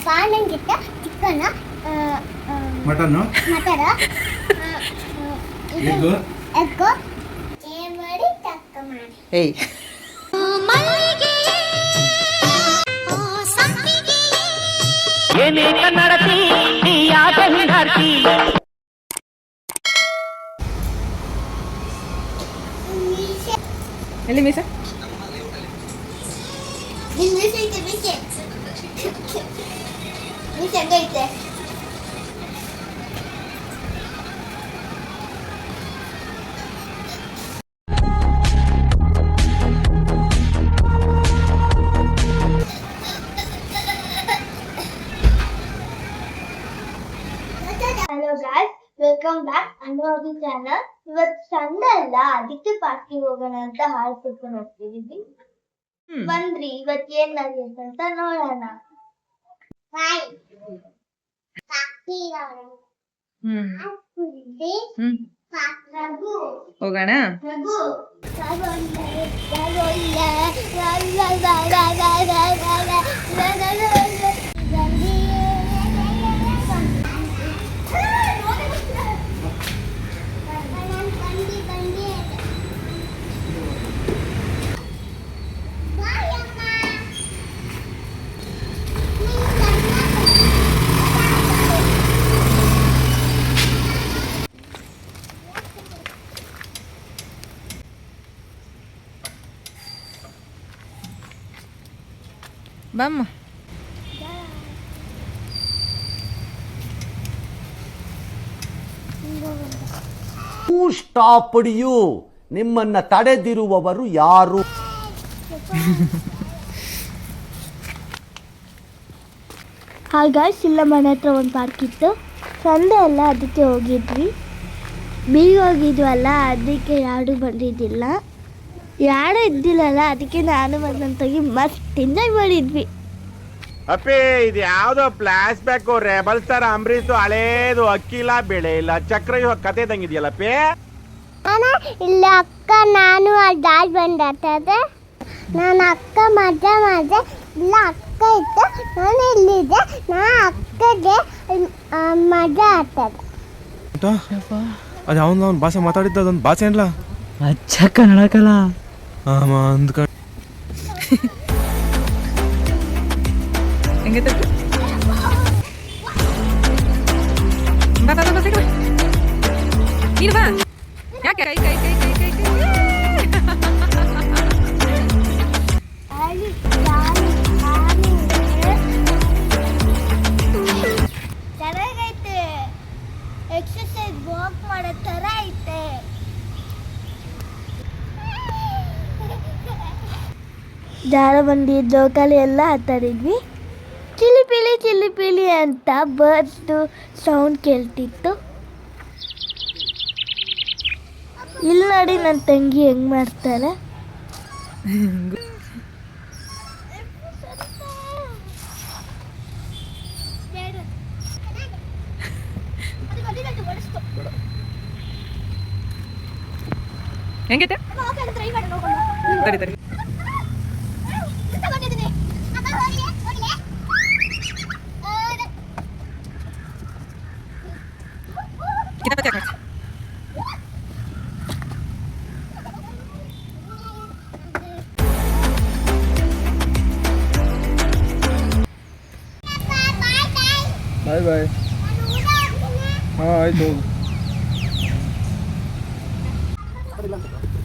ಪಾನಂಗಿಟ್ಟ chicken mutton egg ಮಾಡಿ ತಕ್ಕ ಮಾಡಿ ಏಯ್ ಏನೇ ಕನ್ನಡತಿ ನೀ ಯಾಕೆ ಹಿಂಗಾಡ್ತಿ ಎಲ್ಲಿ ಮೀಸ ಐತೆ ಹಲೋ ಗಾಯ್ಸ್, ವೆಲ್ಕಮ್ ಬ್ಯಾಕ್ ಅನುಭವಿ ಚಾನಲ್. ಇವತ್ತು ಸಂಡೆ ಅಲ್ಲ, ಅದಕ್ಕೆ ಪಾರ್ಕಿಗೆ ಹೋಗೋಣ ಅಂತ ಹಾಲು ಕುಡ್ಕೊಂಡು ಹೋಗ್ತಿದೀವಿ. ಬಂದ್ರಿ ಇವತ್ತು ಏನ್ ನಡೆಯುತ್ತೆ ಅಂತ ನೋಡೋಣ. ಹೋಗೋಣ. ಬಮ್ಮ ಸ್ಟಾಪ್ಡ್ ಯು, ನಿಮ್ಮನ್ನ ತಡೆದಿರುವವರು ಯಾರು? ಹಾಯ್ ಗಾಯ್ಸ್, ಇಲ್ಲ ಮನೆ ಹತ್ರ ಒಂದು ಪಾರ್ಕ್ ಇತ್ತು. ಸಂಡೆ ಅಲ್ಲ, ಅದಕ್ಕೆ ಹೋಗಿದ್ವಿ. ಬೀಗ ಹೋಗಿದ್ವಲ್ಲ, ಅದಕ್ಕೆ ಯಾರು ಬಂದಿದ್ದಿಲ್ಲ. ಯಾರು ಇದ್ದಿಲ್ಲಲ್ಲ, ಅದಕ್ಕೆ ನಾನು ನನ್ನ ತಂಗಿ ಮಸ್ತ್ ಎಂಜಾಯ್ ಮಾಡಿದ್ವಿ. ಅಪ್ಪಿ ಇದು ಯಾವ್ದೋ flash back rebel star Ambareesh ಹಳೇದು ಅಕ್ಕಿಲ್ಲ ಬೆಳೆ ಇಲ್ಲ ಚಕ್ರ ಕತೆ ತಂಗಿದ್ಯಲ್ಲಪ್ಪಿ. ಇಲ್ಲ ಅಕ್ಕ, ನಾನು ದಾಲ್ ಬಂದಾಗ್ತದೆ. ನಾನು ಅಕ್ಕ ಮಜಾ ಮಾಡಿದೆ. ಇಲ್ಲ ಅಕ್ಕ ಇತ್ತು, ನಾನು ಇಲ್ಲಿದ್ದೆ. ನಾ ಅಕ್ಕಗೆ ಮಜಾ ಆಗ್ತದೆ. ಅದು ಅವನು ಭಾಷೆ ಮಾತಾಡಿದ್ದ ಅದೊಂದು ಭಾಷೆ ಏನ್ಲ ಅಚ್ಚ ಕನ್ನಡಕಲ್ಲ ಅಂದ್ ಹೆಂಗೆ ನೀನು ಬಾ. ಯಾಕೆ ಕೈ ಕೈ ಕೈ ಕೈ ಕೈ ಕೈ ಚೆನ್ನಾಗೈತೆ. ಎಕ್ಸರ್ಸೈಸ್ ವಾಕ್ ಮಾಡೋ ಥರ ಐತೆ. ಜಾರಬಂಡಿ ಜೋಕಾಲಿ ಎಲ್ಲ ಆಟಾಡಿದ್ವಿ. ಚಿಲಿಪಿಲಿ ಚಿಲಿಪಿಲಿ ಅಂತ ಬರ್ಡ್ದು ಸೌಂಡ್ ಕೇಳ್ತಿತ್ತು. ಇಲ್ಲಿ ನೋಡಿ ನನ್ನ ತಂಗಿ ಹೆಂಗ್ ಮಾಡ್ತಾಳೆ. ಹೆಂಗೈತೆ ತಡಿ ತಡಿ ಬಾಯ್ ಬಾಯ್. ಹಾಂ ಆಯ್ತು.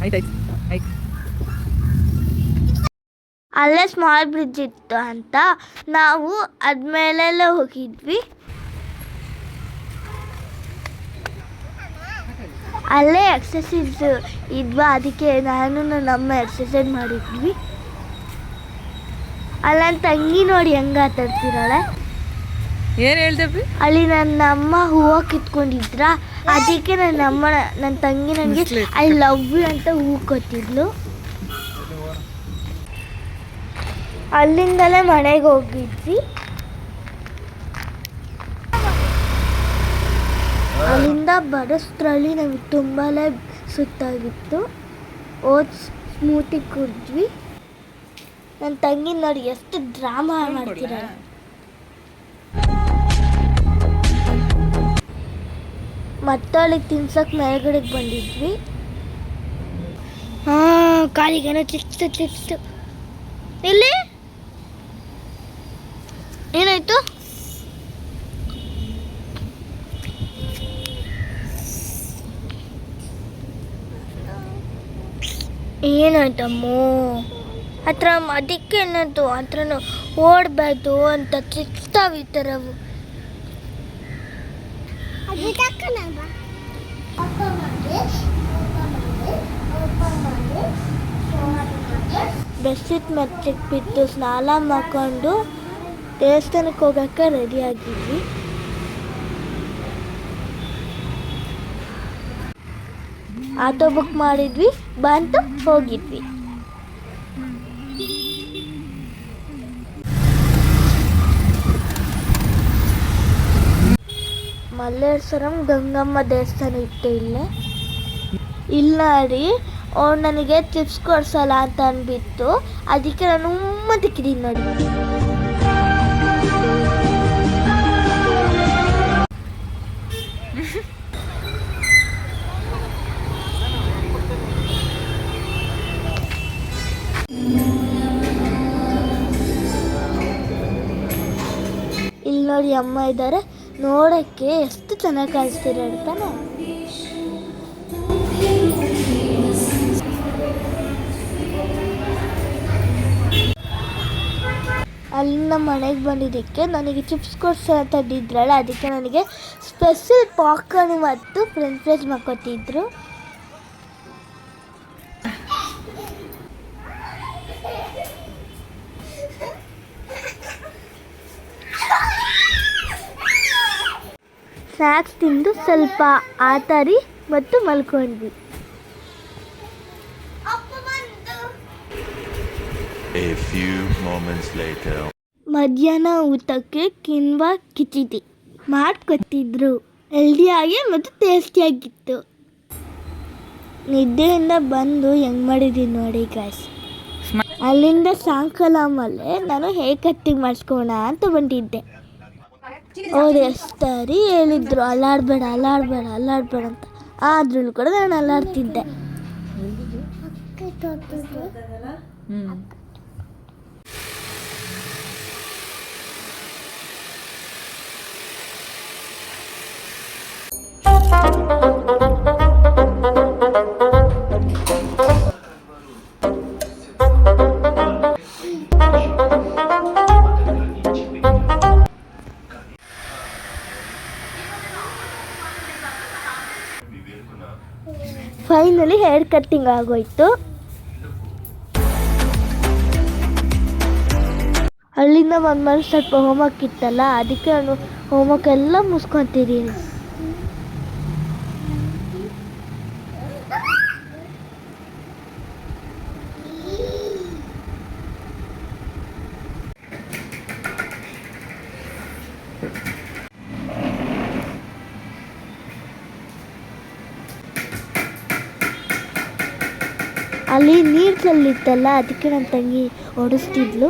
ಆಯ್ತಾಯ್ತು ಆಯ್ತು. ಅಲ್ಲೇ ಸ್ಮಾಲ್ ಬ್ರಿಡ್ಜ್ ಇತ್ತು ಅಂತ ನಾವು ಅದ್ಮೇಲೆಲ್ಲ ಹೋಗಿದ್ವಿ. ಅಲ್ಲೇ ಎಕ್ಸಸೈಸ್ ಇದ್ವಾ, ಅದಕ್ಕೆ ನಾನು ನಮ್ಮ ಎಕ್ಸಸೈಸ್ ಮಾಡಿದ್ವಿ. ಅಲ್ಲ ನನ್ನ ತಂಗಿ ನೋಡಿ ಹೆಂಗೆ ಆಟಾಡ್ತಿದ್ದಾಳೆ. ಏನು ಹೇಳ್ದಪ್ಪಿ? ಅಲ್ಲಿ ನನ್ನ ಅಮ್ಮ ಹೂವು ಕಿತ್ಕೊಂಡಿದ್ರ, ಅದಕ್ಕೆ ನನ್ನ ತಂಗಿ ನನಗೆ ಐ ಲವ್ ಯು ಅಂತ ಹೂ ಕೊಟ್ಟಿದ್ಲು. ಅಲ್ಲಿಂದಲೇ ಮನೆಗೆ ಹೋಗಿದ್ವಿ. ಅಲ್ಲಿಂದ ಬರೋಷ್ಟ್ರಲ್ಲಿ ನಮಗೆ ತುಂಬಾ ಸುತ್ತಾಗಿತ್ತು. Oats smoothie ಕುಡಿದ್ವಿ. ನನ್ನ ತಂಗಿ ನೋಡಿ ಎಷ್ಟು ಡ್ರಾಮಾ ಮಾಡ್ತಿದ್ದಾಳೆ. ಮತ್ತವಳಿಗೆ ತಿನ್ಸಕ್ಕೆ ಮೇಲ್ಗಡೆಗೆ ಬಂದಿದ್ವಿ. ಹಾಂ, ಕಾಲಿಗೇನೋ ಚಿಕ್ತು ಇಲ್ಲಿ ಏನಾಯ್ತು? ಏನಾಯ್ತಮ್ಮೋ? ಹತ್ರ ಅದಕ್ಕೆ ಅನ್ನೋದು ಹತ್ರ ಓಡಬಾರ್ದು ಅಂತ ಚಿಕ್ತಾವ ಈ ಥರವು. ಬೆಡ್ಶೀಟ್ ಮೆಚ್ಚಕ್ಕೆ ಬಿಟ್ಟು ಸ್ನಾನ ಮಾಡ್ಕೊಂಡು ದೇವಸ್ಥಾನಕ್ಕೆ ಹೋಗೋಕ್ಕೆ ರೆಡಿ ಆಗಿದ್ವಿ. ಆಟೋ ಬುಕ್ ಮಾಡಿದ್ವಿ, ಬಂತು, ಹೋಗಿದ್ವಿ. ಮಲ್ಲೇಶ್ವರಂ ಗಂಗಮ್ಮ ದೇವಸ್ಥಾನ ಇತ್ತು ಇಲ್ಲೇ. ಇಲ್ಲ ರೀ, ಅವ್ರು ನನಗೆ ಚಿಪ್ಸ್ ಕೊಡ್ಸಲ್ಲ ಅಂತ ಅಂದ್ಬಿಟ್ಟು ಅದಕ್ಕೆ ನಾನು ಮತ್ತಿಕ್ಕಿದ್ದೀನಿ ನೋಡಿ. ಇಲ್ಲಿ ನೋಡಿ ಅಮ್ಮ ಇದ್ದಾರೆ, ನೋಡೋಕ್ಕೆ ಎಷ್ಟು ಚೆನ್ನಾಗಿ ಕಾಣಿಸ್ತೀರ ಹೇಳ್ತಾನೆ. ಅಲ್ಲಿಂದ ಮನೆಗೆ ಬಂದಿದ್ದಕ್ಕೆ ನನಗೆ ಚಿಪ್ಸ್ ಕೊಡ್ಸ ತಂದಿದ್ರಲ್ಲ, ಅದಕ್ಕೆ ನನಗೆ ಸ್ಪೆಷಲ್ ಪಾಪ್ಕಾರ್ನ್ ಮತ್ತು ಫ್ರೆಂಚ್ ಫ್ರೈಸ್ ಮಾಡ್ಕೊತಿದ್ರು. ಸ್ನ್ಯಾಕ್ಸ್ ತಿಂದು ಸ್ವಲ್ಪ ಆಟಾಡಿ ಮತ್ತು ಮಲ್ಕೊಂಡ್ವಿ. A few moments later. ಮಧ್ಯಾಹ್ನ ಊಟಕ್ಕೆ ಕಿನ್ವಾ ಕಿಚಿಡಿ ಮಾಡ್ಕೊತಿದ್ರು. ಹೆಲ್ದಿಯಾಗಿ ಮತ್ತು ಟೇಸ್ಟಿಯಾಗಿತ್ತು. ನಿದ್ದೆಯಿಂದ ಬಂದು ಹೆಂಗೆ ಮಾಡಿದ್ದೀನಿ ನೋಡಿ ಗಾಯ್ಸ್. ಅಲ್ಲಿಂದ ಸಾಯಂಕಾಲ ಆಮೇಲೆ ನಾನು ಹೇರ್ ಕಟ್ಟಿಂಗ್ ಮಾಡಿಸ್ಕೋಣ ಅಂತ ಬಂದಿದ್ದೆ. ಅವ್ರು ಎಷ್ಟರಿ ಹೇಳಿದ್ರು ಅಲ್ಲಾಡಬೇಡ ಅಂತ, ಆದ್ರೂ ಕೂಡ ನಾನು ಅಲ್ಲಾಡ್ತಿದ್ದೆ. ಫೈನಲಿ ಹೇರ್ ಕಟ್ಟಿಂಗ್ ಆಗೋಯ್ತು. ಅಲ್ಲಿಂದ ಬಂದ್ಮೇಲೆ ಸ್ವಲ್ಪ ಹೋಮ್ವರ್ಕ್ ಇತ್ತಲ್ಲ, ಅದಕ್ಕೆ ನಾನು ಹೋಮ್ವರ್ಕ್ ಎಲ್ಲ ಮುಗಿಸ್ಕೊತಿದ್ದೀನಿ. ಅಲ್ಲಿ ನೀರು ಚೆಲ್ಲಿತ್ತಲ್ಲ, ಅದಕ್ಕೆ ನನ್ನ ತಂಗಿ ಓಡಿಸ್ತಿದ್ಲು.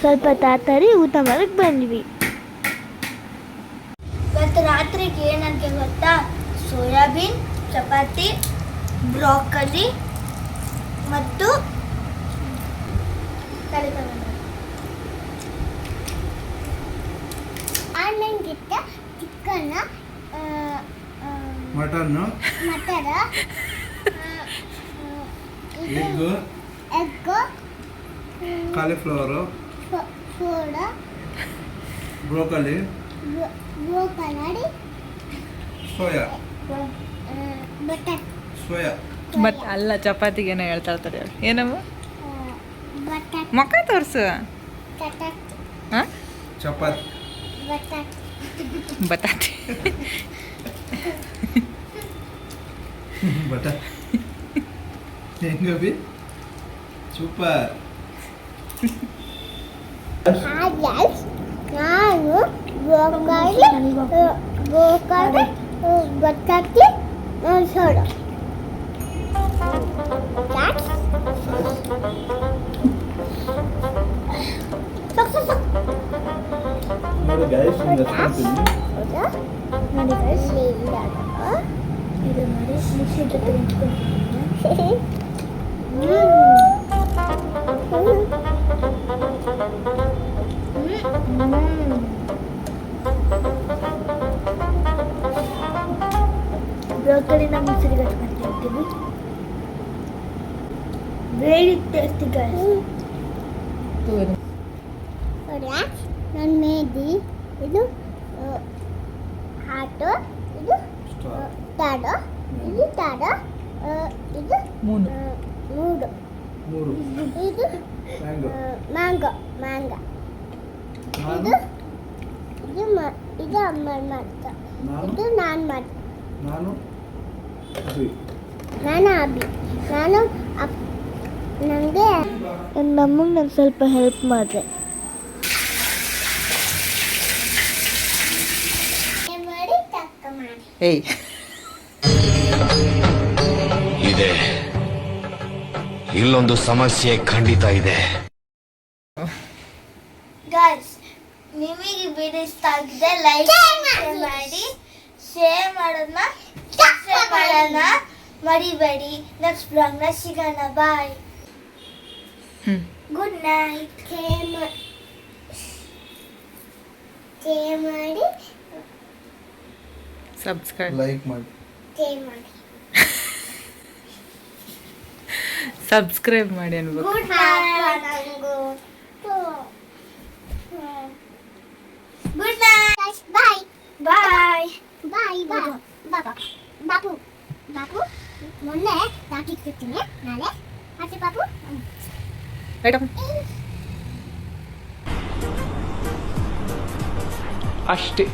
ಸ್ವಲ್ಪ ತಾತಾರಿ ಊಟ ಮಾಡಕ್ಕೆ ಬಂದ್ವಿ. ಇವತ್ತು ರಾತ್ರಿಗೆ ಏನಂತ ಗೊತ್ತಾ? ಸೋಯಾಬೀನ್, ಚಪಾತಿ, ಬ್ರೋಕಲಿ ಮತ್ತು chicken, mutton, egg, cauliflower, broccoli, soya, but ಅಲ್ಲ, ಚಪಾತಿಗೆ ಏನೋ ಹೇಳ್ತಾ ಇರ್ತಾರೆ. ಏನಮ್ಮ ಮಕ್ಕ ತೋರಿಸು. ಚಪಾತಿ, ಬಟಾಟೆ ಹೆಂಗಬಿ ಸೂಪರ್. ನಾನು ಗೋಕಾಲಿ ಬಟಾಕಿ ಸೋಡ ನೋಡಿ ಗೈಸ್ ಒಂದು ರೆಸ್ಪಾನ್ಸ್ ಇಲ್ಲಿ ನೋಡಿ ಗೈಸ್ ಇದು ನೋಡಿ ನಿಶ್ಚಿತ ಬ್ರೋಕಲಿನ ಮೊಸರಿಗೆ ಮಾಡ್ತಿರ್ತೀವಿ ವೆರಿ ಟೇಸ್ಟಿ ಗೈಸ್ ನನ್ನ ಮೇದಿ ಇದು ಹಾಟು ಇದು ತಾಡೋ ಇದು ತಾಡೋ ಇದು ಮೂನು ಮೂಡು ಮೂರು ಇದು ಮ್ಯಾಂಗೋ ಮ್ಯಾಂಗೋ ಮ್ಯಾಂಗೋ ನಾನು ಇದು ಅಮ್ಮ ಮಾಡ್ತಾ ನಾನು ಇದು ನಾನು ಮಾಡ್ತಾ ನಾನು ಅಭಿ ನಾನು ಅಭಿ ನಾನು ನನಗೆ ನನ್ನ ನಮಗೆ ನಾನು ಸ್ವಲ್ಪ ಹೆಲ್ಪ್ ಮಾಡಿದೆ ಏಯ್ ಇದೆ ಇಲ್ಲೊಂದು ಸಮಸ್ಯೆ ಖಂಡಿತ ಇದೆ. ಗೈಸ್ ನಿಮಗೆ ವಿಡಿಯೋ ಇಷ್ಟ ಆಗಿದೆ ಲೈಕ್ ಮಾಡಿ ಶೇರ್ ಮಾಡೋಣ ಸಬ್ಸ್ಕ್ರೈಬ್ ಮಾಡೋಣ ಮರಿಬೇಡಿ ನೆಕ್ಸ್ಟ್ ಬ್ಲಾಗ್ನ ಸಿಗೋಣ ಬಾಯ್ ಗುಡ್ ನೈಟ್ ಮಾಡಿ ಸಬ್ಸ್ಕ್ರೈಬ್ ಲೈಕ್ ಮಾಡಿ ಮಾಡಿ ಸಬ್ಸ್ಕ್ರೈಬ್ ಮಾಡಿ ಅನ್ಬೇಕು. Good night good night bye bye bye ಬಾಪು ಬಾಪು ಮೊನ್ನೆ ತಾಕಿರ್ತೀನಿ ನಾಳೆ ಮತ್ತೆ ಬಾಪು ಮೇಡಮ್ ಅಷ್ಟೇ.